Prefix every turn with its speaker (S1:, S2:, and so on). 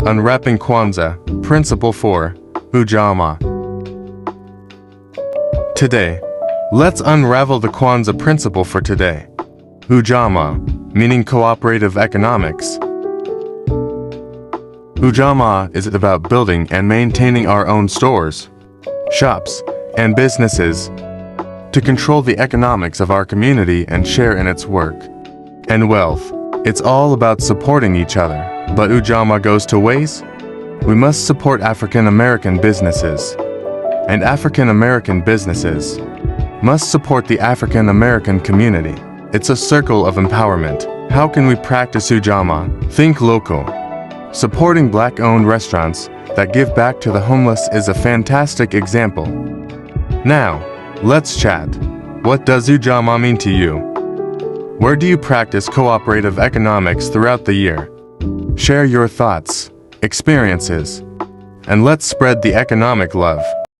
S1: Unwrapping Kwanzaa, Principle 4, Ujamaa. Today, let's unravel the Kwanzaa principle for today. Ujamaa, meaning cooperative economics. Ujamaa is about building and maintaining our own stores, shops, and businesses to control the economics of our community and share in its work and wealth. It's all about supporting each other. But Ujamaa goes to ways? We must support African American businesses. And African American businesses must support the African American community. It's a circle of empowerment. How can we practice Ujamaa? Think local. Supporting Black-owned restaurants that give back to the homeless is a fantastic example. Now, let's chat. What does Ujamaa mean to you? Where do you practice cooperative economics throughout the year? Share your thoughts, experiences, and let's spread the economic love.